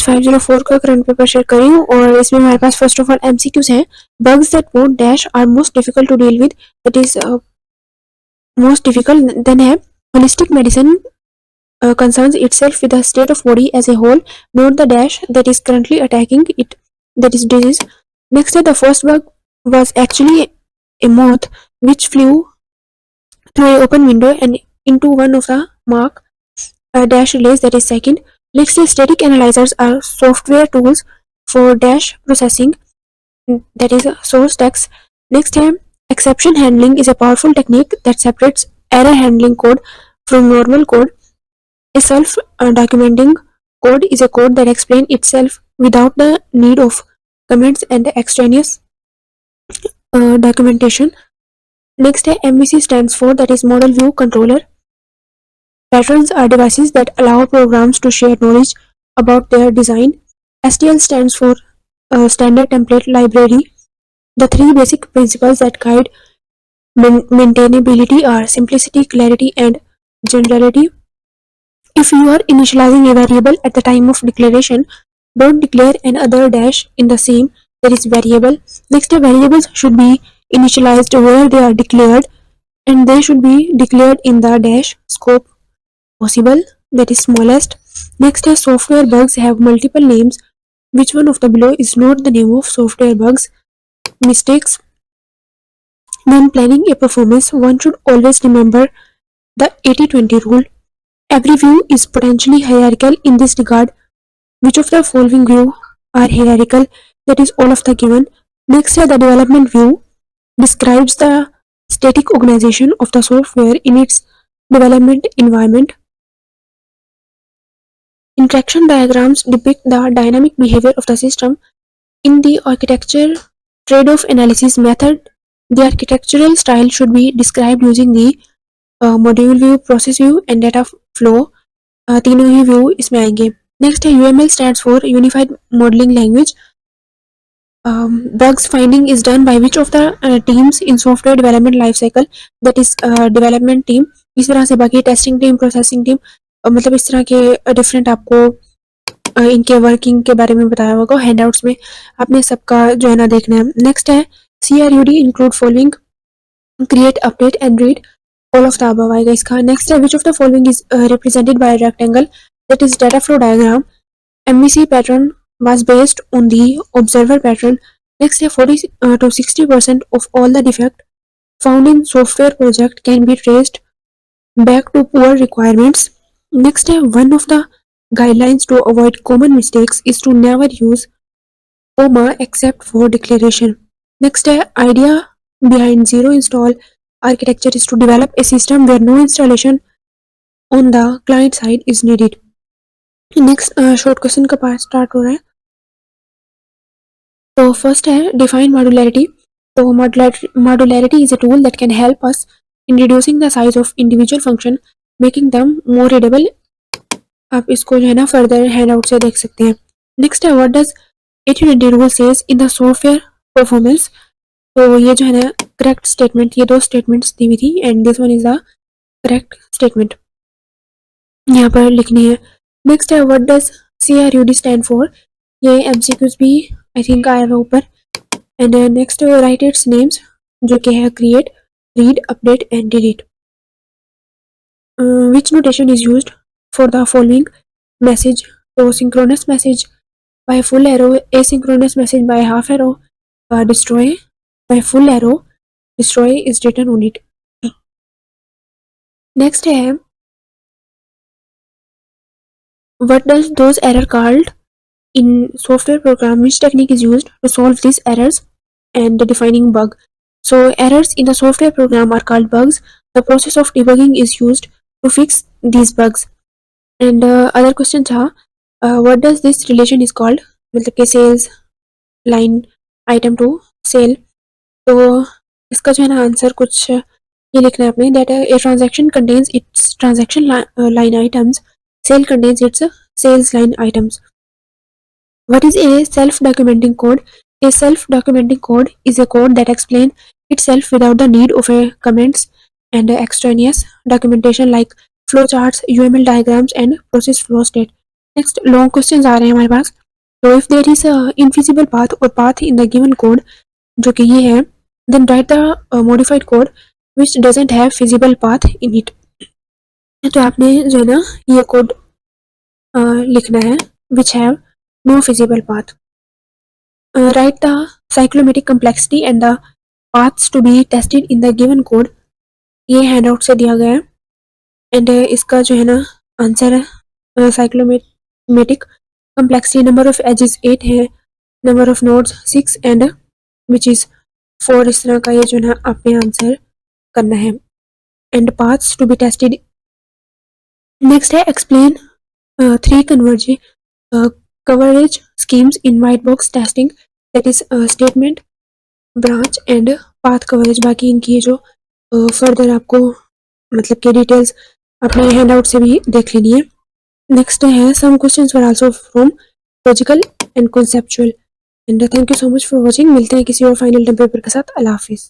CS504 का current paper share कर रही हूँ और इसमें हमारे पास फर्स्ट ऑफ ऑल MCQs हैं. Bugs that won't dash are most difficult to deal with. That is most difficult. Then है holistic medicine concerns itself with the state of body as a whole, not the dash that is currently attacking it, that is disease. Next, the first bug was actually a moth which flew through an open window and into one of the mark dash relays, that is second. Next, static analyzers are software tools for dash processing, that is source text. Next, exception handling is a powerful technique that separates error handling code from normal code. A self-documenting code is a code that explains itself without the need of comments and extraneous documentation. Next, MVC stands for, that is Model View Controller. Patterns are devices that allow programs to share knowledge about their design. STL stands for Standard Template Library. The three basic principles that guide maintainability are simplicity, clarity, and generality. If you are initializing a variable at the time of declaration, don't declare another dash in the same, that is variable. Next, variables should be initialized where they are declared, and they should be declared in the dash scope possible, that is smallest. Next, software bugs have multiple names. Which one of the below is not the name of software bugs? Mistakes. When planning a performance, one should always remember the 80-20 rule. Every view is potentially hierarchical in this regard. Which of the following view are hierarchical? That is all of the given. Next, the development view describes the static organization of the software in its development environment. Interaction diagrams depict the dynamic behavior of the system. In the architecture trade-off analysis method, the architectural style should be described using the module view, process view and data flow, तीनों ही view इसमें आएंगे. Next है UML stands for unified modelling language. bugs finding is done by which of the teams in software development life cycle, that is development team. इस तरह से बाकी testing team, processing team, मतलब इस तरह के डिफरेंट आपको इनके वर्किंग के बारे में बताया होगा हैंडआउट्स में, आपने सबका जो है ना देखना है. नेक्स्ट है CRUD include following, create, update and read, all of the above आएगा इसका. नेक्स्ट है which of the following is represented by a rectangle, that is data flow diagram. MVC pattern was based on the observer pattern. Next है 40 to 60% of all the defect found in software project can be traced back to poor requirements. Next है one of the guidelines to avoid common mistakes is to never use comma except for declaration. Next है idea behind zero install architecture is to develop a system where no installation on the client side is needed. Next short question का part start हो रहा है. तो first है define modularity. तो modularity is a tool that can help us in reducing the size of individual function, making them more readable. आप इसको जो है ना फर्दर हैंडआउट से देख सकते हैं. नेक्स्ट है what does 80-20 rule says in the software performance. तो ये जो है ना करेक्ट स्टेटमेंट, ये दो स्टेटमेंट्स दी हुई थी and this one is the correct statement यहाँ पर लिखनी है. नेक्स्ट है what does CRUD stand for. ये MCQs भी आई थिंक आया हुआ ऊपर. And next write its names, जो कि है create, read, update and delete. Which notation is used for the following message. तो synchronous message by full arrow, asynchronous message by half arrow, destroy by full arrow, destroy is written on it. Next है what does those error called in software program, which technique is used to solve these errors, and defining bug. So errors in the software program are called bugs. The process of debugging is used to fix these bugs. And other question था what does this relation is called, मतलब कि sales line item to sale. तो इसका जो है ना answer कुछ ये लिखना है आपने, that a transaction contains its transaction line items, sale contains its sales line items. What is a self documenting code. A self documenting code is a code that explain itself without the need of a comments and extraneous documentation like flow charts, UML diagrams and process flow state. Next long question आ रहे हैं हमारे पास। तो if there is infeasible path और path in the given code, जो कि ये है, then write the modified code which doesn't have feasible path in it. तो आपने जो है ना ये कोड लिखना है which have no feasible path. Write the cyclomatic complexity and the paths to be tested in the given code. ये handout से दिया गया है एंड इसका जो है ना आंसर है साइक्लोमेटिक कम्प्लेक्सिटी नंबर ऑफ एजेस 8 है, number of nodes 6 and which is 4। इस तरह का ये जो है ना आपने आंसर करना है and paths to be tested. Next है explain 3 coverage schemes in white box testing, that is statement, branch and path coverage. बाकी इनकी ये जो फर्दर आपको मतलब कि डिटेल्स अपने हैंडआउट से भी देख लेनी है। नेक्स्ट है some questions were also from logical and conceptual. And thank you so much for watching. मिलते हैं किसी और फाइनल पेपर के साथ। अल्लाह हाफिज़।